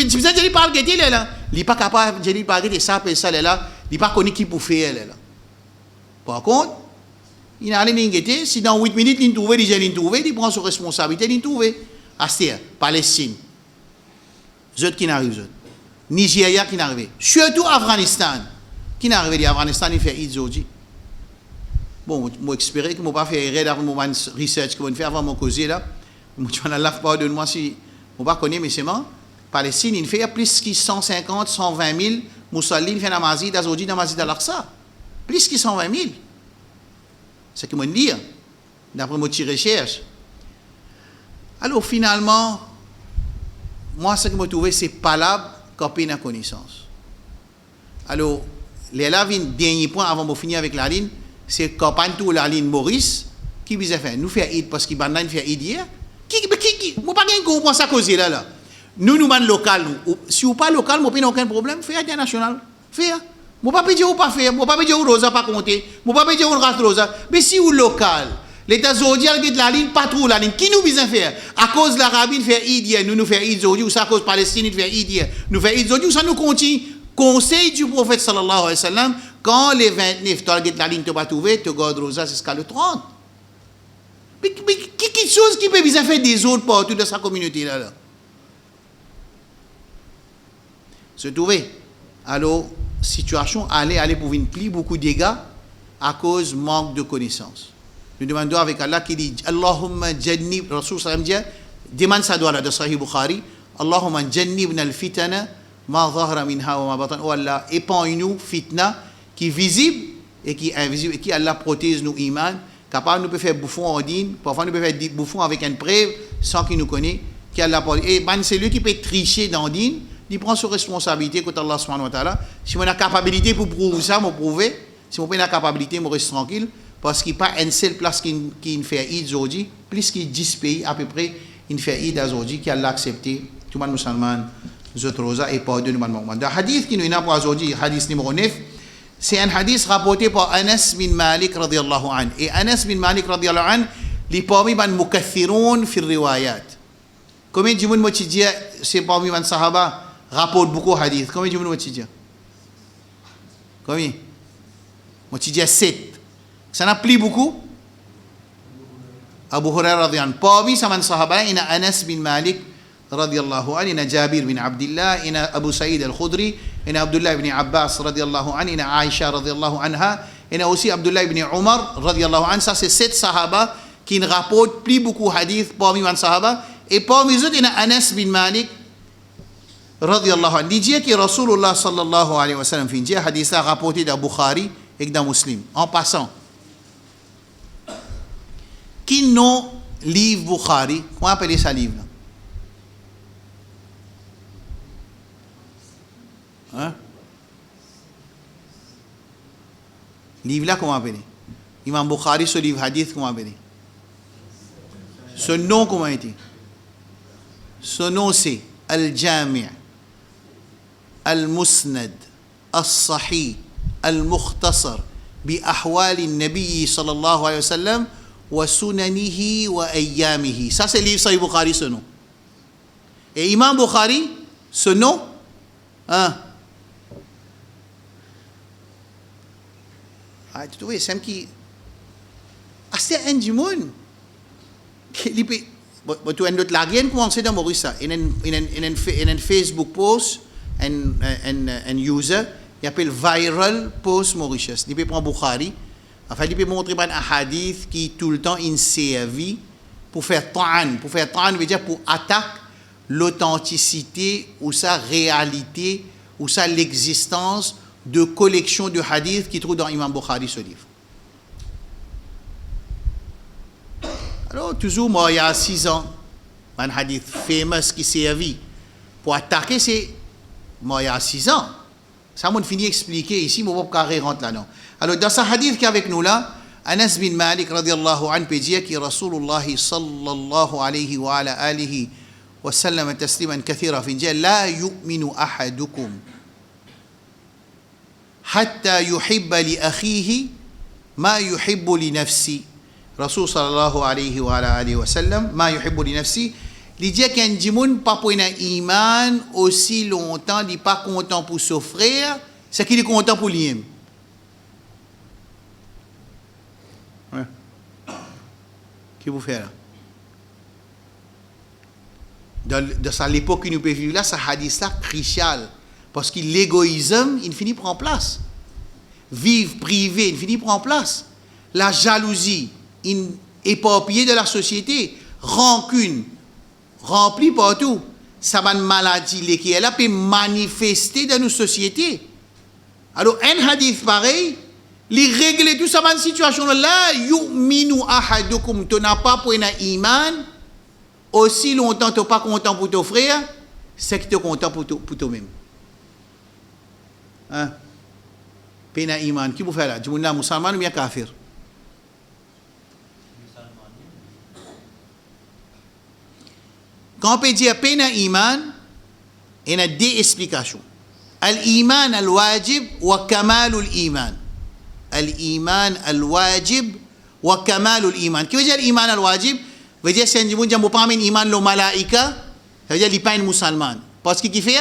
tu veux dire pas Al-Geti là? Il n'est pas capable de dire pas Al-Geti, ça, là, il n'est pas connu qui pour faire là. Par contre, il a allé Al-Geti, si dans 8 minutes, il trouve, il prend son responsabilité, il trouve. Astir, Palestine. Zot qui n'arrive, Nigeria qui n'arrive. Surtout Afghanistan. Qui n'arrive Afghanistan, il fait aujourd'hui. Bon, je espère que je ne vais pas faire erreur dans mon research que je fais avant mon causer là. Je ne lave pas de moi si je ne pas connaître, mais c'est moi. Palestine, il fait plus de 150, 120 000 musulmans qui font la masjid aujourd'hui dans la masjid al-Aqsa. Plus de 120 000. C'est ce que je dis, d'après mes recherches. Alors finalement, moi, ce que je trouve, c'est palable quand on a connaissance. Alors, les là, dernier point avant de finir avec la ligne, c'est quand on la ligne Maurice, qui vous a fait? Nous faisons Eid parce qu'il a fait Eid hier. Moi, pas bien comprendre ça cause là. Nous, sommes local. Si vous pas local, moi, pas aucun problème. Faites international. Faites. Moi, pas dire ou pas faire. Moi, pas dire ou Rosa pas compter. Moi, pas dire ou race Rosa. Mais si vous local, l'État zodiac de la ligne, pas trop la ligne. Qui nous besoin faire? À cause de l'Arabie, fait Eid hier, nous faisons Eid aujourd'hui, ou ça à cause de la Palestine, nous faisons Eid hier. Nous faisons Eid aujourd'hui, ou ça nous continue. Conseil du prophète sallallahu alayhi wa sallam, quand les 29, tu as la ligne, tu vas trouver, tu gardes Rosa jusqu'à le 30. Mais quelque chose qui peut bien faire des autres partout de sa communauté là. Se trouver. Alors, situation allait pour une pli beaucoup de dégâts. à cause manque de connaissance. Nous demandons avec Allah qui dit Allahumma jannib, Rasul sallam dit, demande sa doigt là de Sahih Bukhari, Allahumma jannibna al-fitana ma zahra minha wa ma batan. Oh Allah, épargne-nous fitna qui est visible et qui est invisible et qui Allah protège nous iman. Capable nous peut faire bouffon en dîne, parfois nous peut faire bouffon avec une preuve sans qu'il nous connaisse, qui Allah protège. Et c'est lui qui peut tricher dans dîne, il prend ses responsabilités contre Allah subhanahu wa ta'ala. Si on a la capacité pour prouver ça, me prouver. Si on n'a pas la capacité, je reste tranquille. Parce qu'il n'y a pas une seule place qui fait Eid aujourd'hui, plus qu'il y a 10 pays à peu près, qui fait Eid aujourd'hui, qui a accepté. Tout le monde musulman, Zotroza et pardonne nous. Le hadith qui nous est pour aujourd'hui, hadith numéro 9, c'est un hadith rapporté par Anas bin Malik radiyallahu anhu. Et Anas bin Malik radiyallahu anhu, les parmi les mukathirun fi riwayat. Combien de monde dit c'est parmi les sahaba rapporte beaucoup de hadith? Combien de monde dit? Combien? Moi tu dis 7. Ça n'a plus beaucoup. Abu Hurairah radhiyallahu anhu. Parmi ces sahaba, il y a Anas bin Malik radhiyallahu anhu, il y a Jabir bin Abdullah, il y a Abu Saïd al-Khudri, il y a Abdullah ibn Abbas radhiyallahu anhu, il y a Aisha radhiyallahu anha, il y a aussi Abdullah ibn Umar radhiyallahu anhu. Ça c'est 7 sahaba qui ne rapportent plus beaucoup de hadith parmi les sahaba. Et parmi eux, il y a Anas bin Malik radhiyallahu anhu. Il dit que Rasulullah sallallahu alayhi wa sallam fait un hadith rapporté dans Bukhari et dans Muslim. En passant, qui non livre Bukhari, comment appelle ça livre là? Hein? Livre là, comment appeler? Imam Bukhari, ce livre hadith, comment appeler? Ce nom, comment est-il? Ce nom, c'est Al-Jami' Al-Musnad Al-Sahih Al-Mukhtasar bi ahwali Nabi sallallahu alayhi wa sallam wa sunanihi wa ayyamihi. Ça, c'est le livre Sahih Bukhari, ce nom. Et Imam Bukhari, ce nom, hein? Ah, tu vois, c'est un qui. C'est un du monde. Tu as une autre laguenne comment c'est dans Maurice. Il y a un Facebook post, un user, il appelle Viral Post Mauritius. Il peut prendre Bukhari. Enfin, il peut montrer un hadith qui tout le temps in servi pour faire ta'an. Pour faire ta'an veut dire pour attaquer l'authenticité ou sa réalité ou sa l'existence de collection de hadiths qui trouve dans Imam Bukhari ce livre. Alors, toujours, moi, il y a 6 ans, un hadith fameux qui servi pour attaquer, c'est moi, il y a 6 ans. Ça m'a fini d'expliquer ici, mais on va pas rentrer là-dedans. Alors, dans ce hadith qui est avec nous là, Anas bin Malik radiyallahu anhu peut dire que Rasulullah sallallahu alayhi wa ala alihi wa sallam tasliman kathira fi dire la yu'minu ahadukum hatta yuhibba li akhihi ma yuhibbu li nafsi. Rasul sallallahu alayhi wa ala alihi wa sallam ma yuhibbu li nafsi. Il dit qu'un djimoun pas pour un iman aussi longtemps, il n'est pas content pour son frère, c'est qu'il est content pour lui-même. Ouais. Qu'est-ce que vous faites là? Dans l'époque que nous pouvons vivre là, ça hadith là crucial. Parce que l'égoïsme, il finit prendre place. Vivre privé, il finit prendre place. La jalousie, éparpillée de la société, rancune, remplie partout. Ça va une maladie qui est là, peut manifester dans nos sociétés. Alors, un hadith pareil, les régler tout ça, une situation là, yu'minu ahadukum, tu n'as pas pour un iman, aussi longtemps tu n'es pas content pour ton frère, c'est que tu es content pour toi-même. Hein? Pena iman, qui vous fait là? Tu es musulman ou bien kafir? Quand on peut dire pena iman, il y a 2 explications. Al-iman al-wajib wa kamalul iman. Al-iman al-wajib wa kamalul iman. Qu'est-ce que veut dire l'iman al-wajib? Veut dire c'est un monde qui n'a pas un iman le malaika, ça veut dire qu'il n'est pas un musulman. Parce qu'il fait,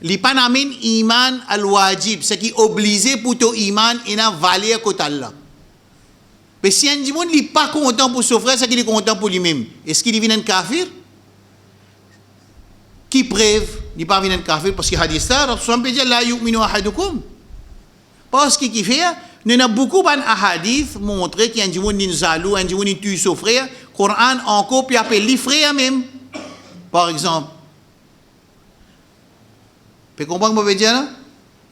il n'a pas un iman al-wajib, c'est qui est obligé pour ton iman et n'a valeur qu'au Allah. Mais si un monde n'est pas content pour son frère, c'est qu'il est content pour lui-même. Est-ce qu'il devient un kafir? Qui preuve, il n'est pas venu un kafir parce qu'il a dit ça, Rasul peut dire la yu'minu ahadukum. Parce qu'il fait, Nous avons beaucoup de hadiths montré qu'il y a des gens qui sont jaloux, des gens qui tuent son frère. Le Coran encore, puis appelle les frères même. Par exemple. Vous comprenez ce que je veux dire là?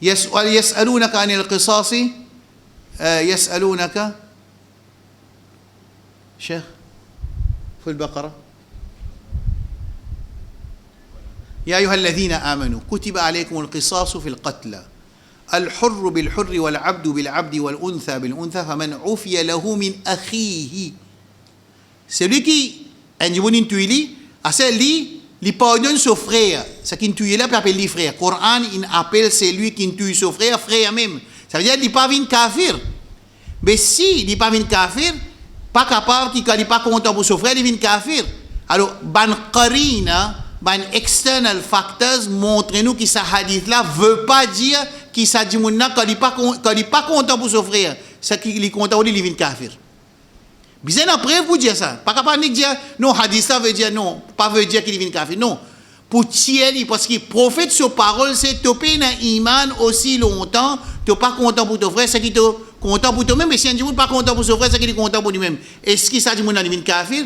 يسألونك عن القصاص يسألونك شيخ في البقرة يا أيها الذين آمنوا كتب عليكم القصاص في القتلى الحر بالحر والعبد بالعبد والأنثى بالأنثى فمن عفي له من أخيه celui qui a une tuile à celui il pardonne son frère. Ce qui tue là, il appelle les frères. Le Coran, il appelle celui qui tue son frère, frère même. Ça veut dire qu'il n'est pas venu kafir. Mais si il n'est pas venu kafir, pas capable, qu'il n'est pas content pour son frère, il vient kafir. Alors, ban qarina, ban external factors, montrez-nous que ce hadith-là ne veut pas dire qu'il s'agit de quelqu'un qui n'est pas content pour son frère. Ce qui est content, il vient kafir. Bien après, vous dire ça. Pas capable de dire, non, hadith ça veut dire non, pas veut dire qu'il vient kafir. Non. Pour tirer, parce que le prophète, sur parole, c'est topé dans l'iman aussi longtemps, tu n'es pas content pour ton frère, c'est qui est content pour toi-même, mais si un n'est pas content pour son frère, c'est qu'il est content pour lui-même. Est-ce qu'il s'agit de vient kafir?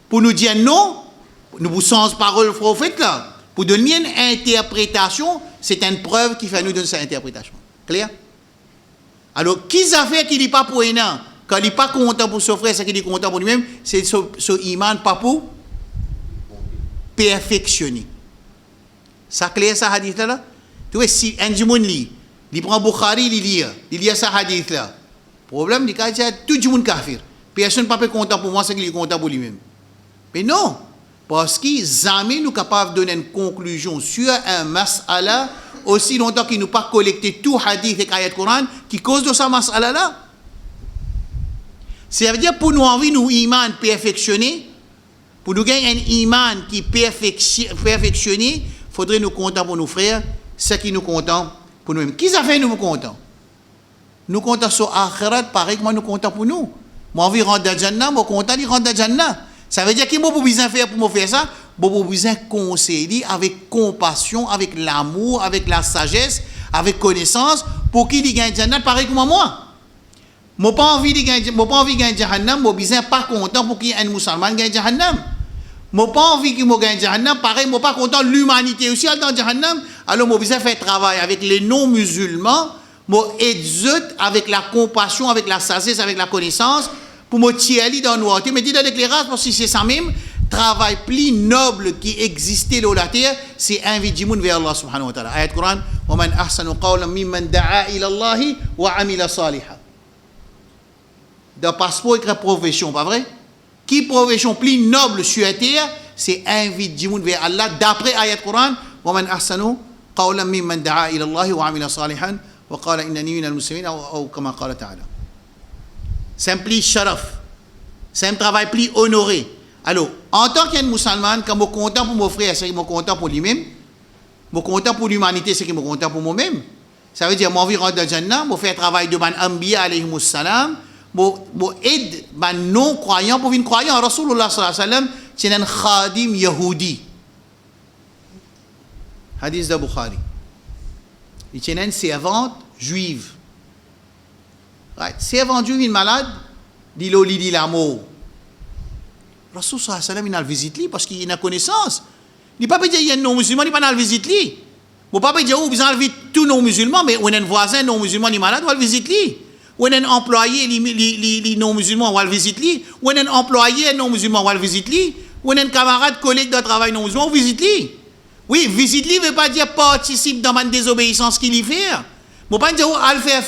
Pour nous dire non, nous vous sens parole prophète là. Pour donner une interprétation, c'est une preuve qui fait nous donner cette interprétation. Clair? Alors, qui a fait qu'il n'est pas pour un quand il n'est pas content pour son frère, c'est qu'il est content pour lui-même, c'est ce iman pas pour perfectionner. Ça clair ça hadith là? Tu vois, si un monde lit, il prend Bukhari, il lit ça hadith là. Problème, il dit tout le monde kafir. Personne ne peut pas content pour moi, c'est qu'il est content pour lui-même. Mais non, parce que jamais nous capables de donner une conclusion sur un mas'ala aussi longtemps qu'il nous pas collecté tout hadith et ayat Coran qui cause de sa mas'ala là. Ça veut dire pour nous envie nous iman perfectionner, pour nous gagner un iman qui perfectionné, il faudrait nous compter pour nos frères, ce qui nous comptent pour nous-mêmes. Qui ça fait nous comptons? Nous comptons sur Akhirat, pareil que moi nous comptons pour nous. Moi envie rentrer dans Jannah, moi content il rentre dans Jannah. Ça veut dire qu'il m'a besoin faire pour me faire ça, moi besoin conseiller avec compassion, avec l'amour, avec la sagesse, avec connaissance pour qu'il gagne Jannah pareil que moi. Moi pas envie de gagner Jahannam, moi besoin pas content pour qu'il y ait un musulman gagne Jahannam. Moi pas envie qu'il me gagne Jahannam, pareil moi pas content l'humanité aussi dans Jahannam. Alors moi besoin faire travail avec les non musulmans, moi exhorte avec la compassion, avec la sagesse, avec la connaissance pour me tirer dans nous. Mais dis dans l'éclairage parce que c'est ça même travail plus noble qui existait dans la terre, c'est inviter les gens vers Allah subhanahu wa ta'ala. Ayat Quran, wa man ahsanu qawlan mimman da'a ila Allah wa amila salihan. Dans le passeport écrit profession, pas vrai? Qui profession plus noble sur la terre, c'est inviter les gens vers Allah d'après ayat Quran, wa man ahsanu qawlan mimman da'a ila Allah wa amila salihan wa qala innani minal muslimin ou comme qala ta'ala. C'est un plus sharaf. C'est un travail plus honoré. Alors, en tant qu'un musulman, quand je suis content pour mon frère, c'est que je suis content pour lui-même. Je suis content pour l'humanité, c'est que je suis content pour moi-même. Ça veut dire, je vais rentrer dans le Jannah, je vais faire travail de ban Anbiya alayhi salam, je aide les non-croyants pour venir croyants. Rasulullah sallallahu alayhi wa sallam, c'est un khadim yahudi. Hadith de Bukhari. Il est une servante juive. Right. Servante juive, une malade, dit la mort. Rasul sallallahu alayhi wa sallam, il a le visite parce qu'il a connaissance. Il ne peut pas dire qu'il y a un non-musulman, il n'a pas le visite. Il ne peut pas dire qu'il y a tous non-musulmans, mais on a un voisin non-musulman, il est malade, on va le visiter. On a un employé non-musulman, on va le visiter. On a un employé non-musulman, on va le visiter. On a un camarade, collègue de travail non-musulman, on va le visiter. Oui, visite-lui ne veut pas dire participe dans ma désobéissance qu'il y fait. Je ne peux pas dire qu'il faire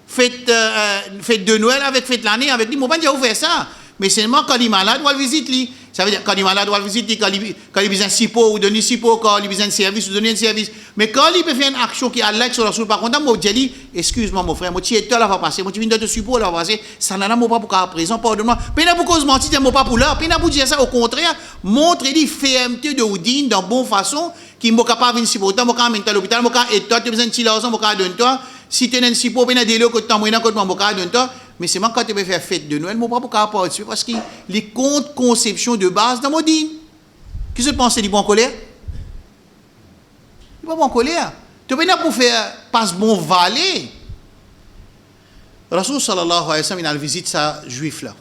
fête de Noël avec fête l'année avec lui. Je ne peux pas dire qu'il fait ça. Mais seulement quand il est malade, on va le visiter. Ça veut dire quand il est malade, on va le visiter. Quand il a besoin de sipo, ou donner sipo. Quand il a besoin de service, ou donner un service. Mais quand il peut faire une action qui est à l'axe sur la source, par contre, moi, je dis, excuse-moi, mon frère, moi, tu es toi, là, va passer. Moi, tu viens de te support, là, va passer. Ça n'a pas pour qu'à présent, pardonne-moi. Mais n'a pas cause mentir, tu n'as pas pour là. Puis n'a pas dire ça, au contraire, montre-lui fermeté de Oudine, dans bonne façon, qui n'est capable de venir supporter, moi, quand même, à l'hôpital, moi, quand et toi, tu as besoin de l'argent, moi, quand donne toi. Si tu as un sipo, puis tu as des lots, que tu as moyen, que tu as donne toi. Mais c'est moi quand tu veux faire fête de Noël, je ne peux pas participer parce que les comptes conceptions de base dans mon dîme. Qu'est-ce que tu penses? Tu es en colère? Tu n'es pas en colère. Tu n'es pas pour faire passe bon valet. Rasoul sallallahu alayhi wa sallam, il a visité sa juif là.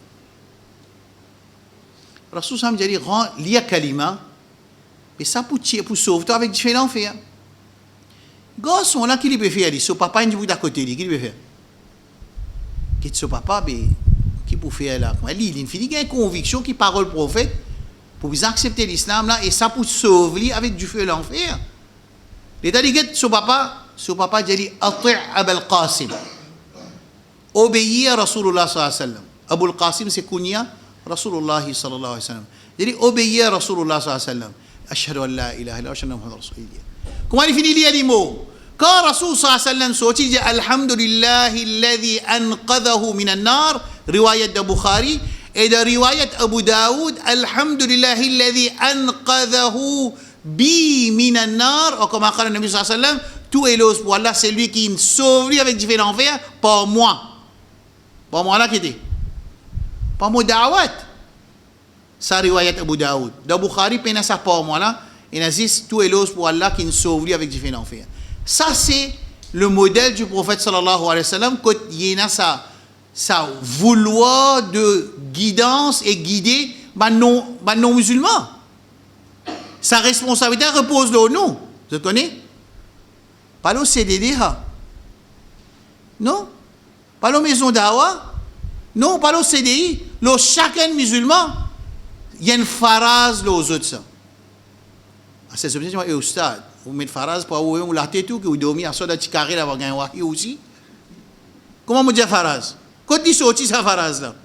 Rasoul sallallahu alayhi wa sallam, il dit, lia kalima, et ça pour sauver toi avec différents faits. Gosse, on a qui peut faire, son papa, il dit, d'à côté, qui peut faire? Qui son papa, qui peut faire là? Il finit, il a une conviction qui parole prophète, pour vous accepter l'islam là, et ça pour sauver avec du feu l'enfer. L'état dit, son papa dit, Ati' Abul Qasim. Obéir à Rasulullah sallallahu alayhi wa sallam. Abul Qasim, c'est Kunya, Rasulullah sallallahu alayhi wa sallam. Il dit, obéir à Rasulullah sallallahu alayhi wa sallam. Ashhadu an la ilaha illallah wa ashhadu anna Muhammadan rasulullah. Comment il finit les mots? Quand Rasul sallallahu alayhi wa sallam sortit, il dit, Alhamdulillahi alladhi anqadhahu min an-nar, riwayat de Bukhari, et de riwayat Abu Daoud, Alhamdulillahi alladhi anqadhahu bi min an-nar, ou comme a dit le Nabi sallallahu alayhi wa sallam, tout est l'os pour Allah, c'est lui qui me sauve avec différents enfers, pas moi. Pas moi là qui était. Pas moi da'awat. Ça riwayat Abu Daoud. Dans Bukhari, pena ça pas moi là, il existe tout est l'os pour Allah qui me sauve avec différents enfers. Ça c'est le modèle du prophète sallallahu alayhi wa sallam, quand il y a ça vouloir de guidance et guider non musulmans. Sa responsabilité repose sur nous. Vous connaissez? Pas le CDD, non? Pas la maison d'Awa, non? Pas le CDI. Chacun musulman, il y a une phrase aux autres. C'est ce que je dis au stade. Vous mettez phrase pour vous la tête ou que vous dormez à soi de carré d'avoir gagné wahi aussi. Comment vous dites phrase? Quand il sortit sa phrase là,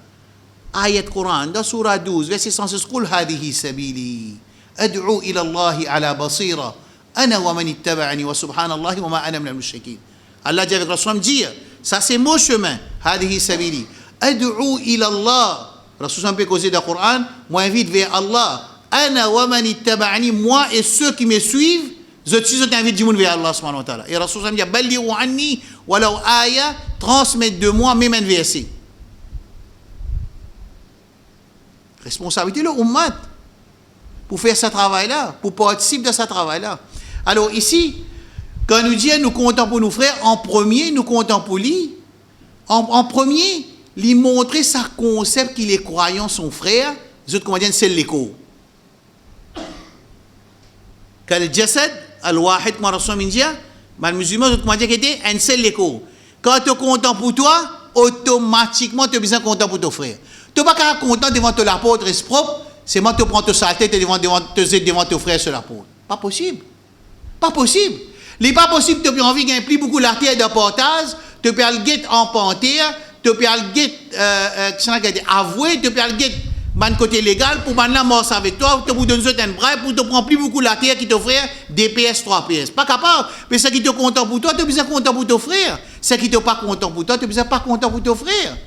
ayat Coran, dans Surah 12, verset 116, Qul hadihi sabili, ad'u ila Allahi ala basira. Ana wa man ittaba'ani wa subhanallahi wa ma ana min al-mushrikin. Allah dit avec Rasul dire, ça c'est mon chemin, hadihi sabili. Ad'u ila Allah. Rasul peut causer dans le Coran, moi invite vers Allah. Ana wa man ittaba'ani, moi et ceux qui me suivent, je t'invite du monde vers Allah subhanahu wa ta'ala. Et Rasul dit, ballighu anni walau aya, transmettre de moi même un verset. Responsabilité le ummat pour faire ce travail-là, pour participer de ce travail-là. Alors ici, quand nous disons nous comptons pour nos frères, en premier, nous comptons pour lui. En premier, lui montrer sa concept qu'il est croyant son frère, les autres comment c'est l'écho. Quand le jasad, al-wahid, comme Rasul dit, les musulmans, les autres comment dire qu'il était un seul l'écho. Quand tu es content pour toi, automatiquement tu es besoin content pour ton frère. Tu n'es pas content devant ton apôtre propre, c'est moi tu prends ta saleté devant ton frère sur l'apôtre. Pas possible. Pas possible. Il n'est pas possible que tu aies envie de gagner plus beaucoup l'artère de portage, tu peux le guet en panthère, tu peux le guet avoué, tu peux le guet man côté légal pour man la mort avec toi, tu peux donner un bras pour te prendre plus beaucoup l'artère qui t'offre des PS, 3 PS. Pas capable. Mais ce qui te content pour toi, tu es besoin content pour ton frère. Ce qui te pas content pour toi, tu es besoin pas content pour ton frère.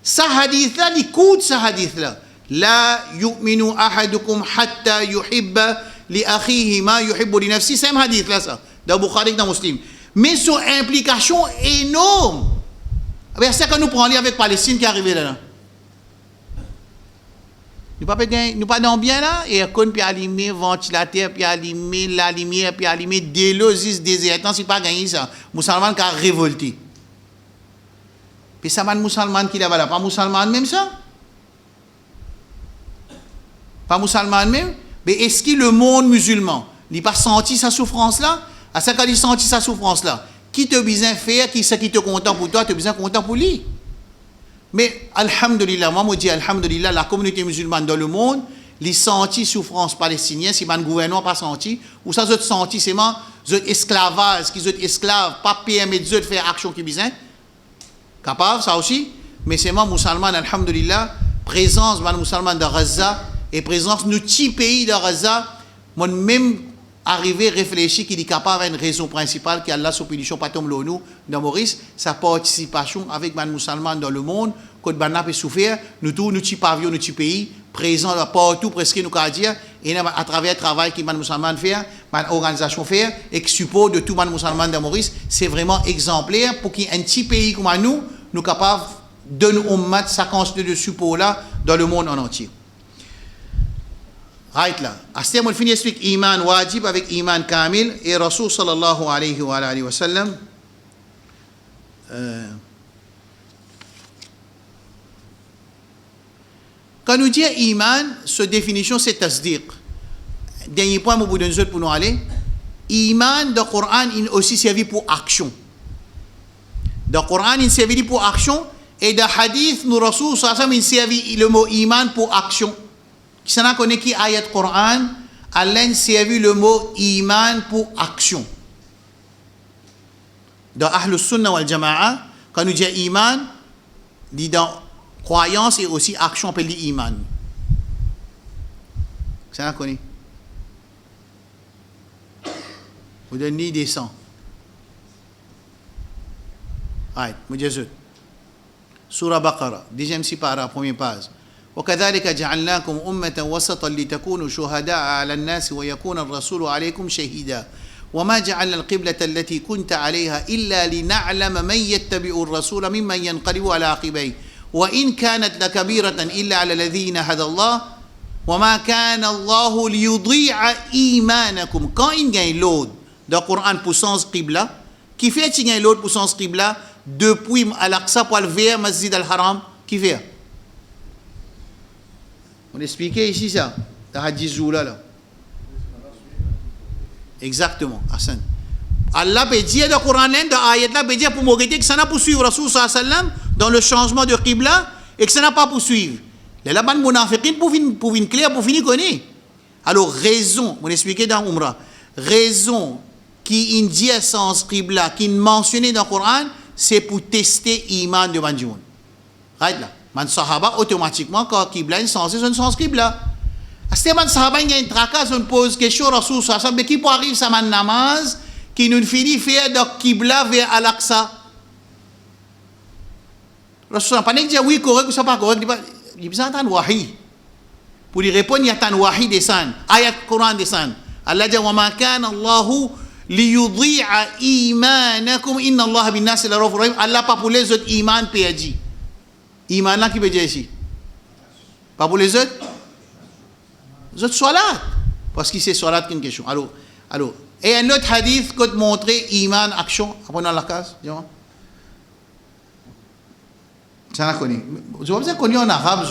Ça hadith là, l'écoute ça hadith là. La yu'minu ahadukum hatta yuhibba li akhihi ma yuhibbu li nafsi, c'est un hadith là ça, dans Bukhari dans Muslim. Mais son implication énorme. C'est que nous prenons avec Palestine qui est arrivé là. Nous pas dans bien là, et qu'on peut allumer ventilateur, puis allumer la lumière, puis allumer des losis, des étangs, c'est pas gagné ça. Musulman qui a révolté. Puis ça man musulman qui là-bas, pas musulman même ça? Pas musulman même? Mais est-ce que le monde musulman n'a pas senti sa souffrance là? À ce qu'il a senti sa souffrance là, qui te besoin faire, qui te content pour toi, tu besoin content pour lui. Mais alhamdulillah, moi je dis alhamdulillah, la communauté musulmane dans le monde, les senti souffrance palestinienne, si le gouvernement pas senti, ou ça ont senti c'est esclavage, qu'ils ont esclaves, pas permettre de faire action qui besoin. Capable ça aussi, mais c'est moi musulman alhamdulillah, présence de musulman de Gaza et présence de nos petits pays de Gaza, moi même arriver réfléchir qu'il est capable d'une raison principale qui a la sous-punition pas tombe l'ONU dans Maurice, sa participation avec les musulmans dans le monde, quand on peut souffrir, nous tous, nous petits pavillons, nous petits pays, présents partout, presque nous qu'à dire, et à travers le travail que les musulmans font, les organisations font, et que support de tous les musulmans dans Maurice, c'est vraiment exemplaire pour qu'il y ait un petit pays comme nous, nous capables de nous mettre sa quantité de support là dans le monde en entier. Right là. Astem on finit explique iman wajib avec iman kamil et Rasul sallallahu alayhi wa sallam Quand nous disons iman, sa définition c'est tasdiq. Dernier point, pour nous aller. Iman, dans le Coran, il est aussi servi pour action. Dans le Coran, il est servi pour action. Et dans le hadith, nous Rasul, il servi le mot iman pour action. Qui s'en a connu qui ayat Coran, Allah servi le mot iman pour action. Dans Ahlus Sunnah wal Jama'a, quand nous disons iman, dit dans croyance et aussi action, on peut dire iman. Qui s'en a connu? Vous donnez des sons. Aïe, Moudjazut. Surah Baqarah, deuxième sipara, première page. وكذلك جعلناكم أمة وسطا لتكونوا شهداء على الناس ويكون الرسول عليكم شهيدا وما جعلنا القبلة التي كنت عليها إلا لنعلم من يتبع الرسول ممن ينقلب على عقبيه وإن كانت لكبيرة إلا على الذين هدى الله وما كان الله ليضيع إيمانكم. Quand il y a l'autre dans le Coran pour sens qibla, qui fait qu'il y a l'autre pour sens qibla depuis Al-Aqsa pour aller vers Masjid al-Haram, qui fait? On expliquait ici ça, dans Hadith Zoula là. Exactement, Hassan. Allah peut dire dans le Coran, dans l'ayat là, peut dire pour m'arrêter que ça n'a pas poursuivre Rasul sallallahu alayhi wa sallam dans le changement de qibla et que ça n'a pas poursuivre. Les laban munafiqin pour venir clair, pour finir connaître. Alors, raison, on expliquait dans Umrah, raison qui dit sens qibla, qui est mentionné dans le Coran, c'est pour tester l'iman de Banjoun. Right là. Man sahaba automatiquement quand qibla est censé son sens qibla. C'était man sahaba il y a une tracas on pose question Rasul sallallahu alayhi wa sallam qui peut arriver ça man namaz qui nous finit faire de qibla vers Al-Aqsa. Rasul pas dire oui correct ou ça pas correct il besoin d'un wahi. Pour lui répondre il y a un wahi descend ayat Coran descend. Allah dit wa ma kana Allahu liyudhi'a imanakum inna Allah bin nas la raufur rahim. Allah pas pour les autres iman perdu. Iman là qui veut dire ici? Pas pour les autres? Les autres salat. Parce que c'est salat qui est une question. Alors, et un autre hadith qui montre iman, action. Après, dans la case, dis-moi. Ça n'a connu. Je vois que connu en arabe,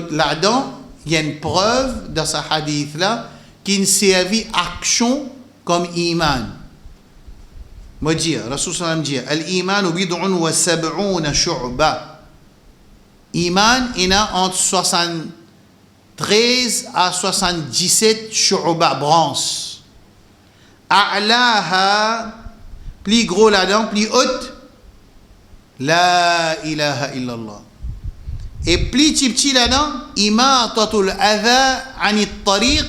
là-dedans, il y a une preuve dans ce hadith-là qui servi action comme iman. Moi, dire, Rasul sallam dit, al-iman bid'un wa sab'una shu'ba. Iman, il y a entre 73 à 77 shu'ba, branches. A'laha, plus gros là-dedans, plus haute, la ilaha illallah. Et plus petit là-dedans, imatatul adha anit tariq,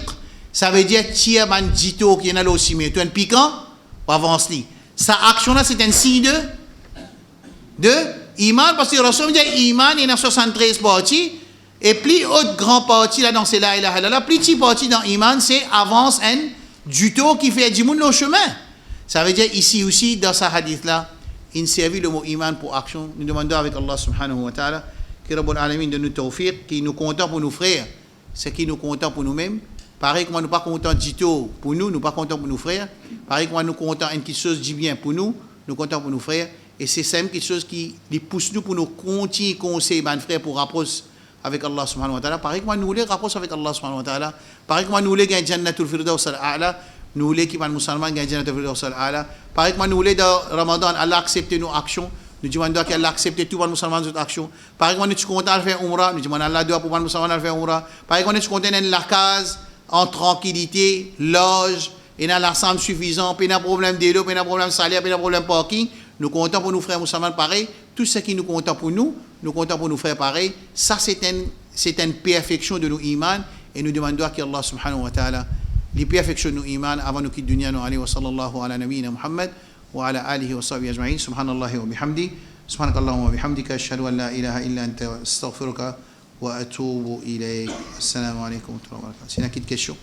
ça veut dire tiens bandito qui est là aussi, mais tu es un piquant, avance-li. Sa action là, c'est un signe de iman, parce que Rasul dit iman, il y a 73 parties, et plus haute grand partie là dans c'est la ilaha illallah, plus petit partie dans iman, c'est avance un juto qui fait du monde le chemin. Ça veut dire ici aussi, dans ce hadith là, il servi le mot iman pour action. Nous demandons avec Allah subhanahu wa ta'ala, que Rabbul Alamin de nous tawfiq, qui nous content pour nos frères, c'est qui nous content pour nous-mêmes. Pareil que moi, nous pas contents d'ito pour nous, nous pas contents pour nos frères. Pareil que moi, nous contents une petite chose du bien pour nous contents pour nos frères. Et c'est ça quelque chose qui les pousse nous pour nous continuer conseiller, mes frères, pour rapprocher avec Allah subhanahu wa ta'ala. Pareil que moi, nous voulons rapprocher avec Allah subhanahu wa ta'ala. Pareil que moi, nous voulons gagner Jannatul Firdaus al-A'la. Nous voulons qu'il y ait un musulman gagner Jannatul Firdaus al-A'la. Pareil que moi, nous voulons dans Ramadan, Allah accepte nos actions. Nous demandons qu'Allah accepte tout le musulman notre action. Pareil que moi, nous sommes contents de faire Umrah. Nous demandons Allah doit pour le musulman de faire Umrah. Pareil que moi, nous sommes contents de la case en tranquillité, loge, et dans l'ensemble suffisant, pas de problème d'élo, pas de problème salaire, pas de problème parking. Nous comptons pour nos frères musulmans pareil. Tout ce qui nous compte pour nous comptons pour nos frères pareil. Ça, c'est une perfection de nos iman. Et nous demandons à Allah subhanahu wa ta'ala les perfections de nos iman avant nous quitter dunya. Nous allons wa sallallahu ala nabiyyina Muhammad wa ala alihi wa sahbihi ajma'in. Subhanallahi wa bihamdi. Subhanakallahumma wa bihamdika. Ashhadu an la ilaha illa anta astaghfiruka wa atubu ilayk. Assalamu alaikum wa rahmatullahi wa barakatuh. C'est une question.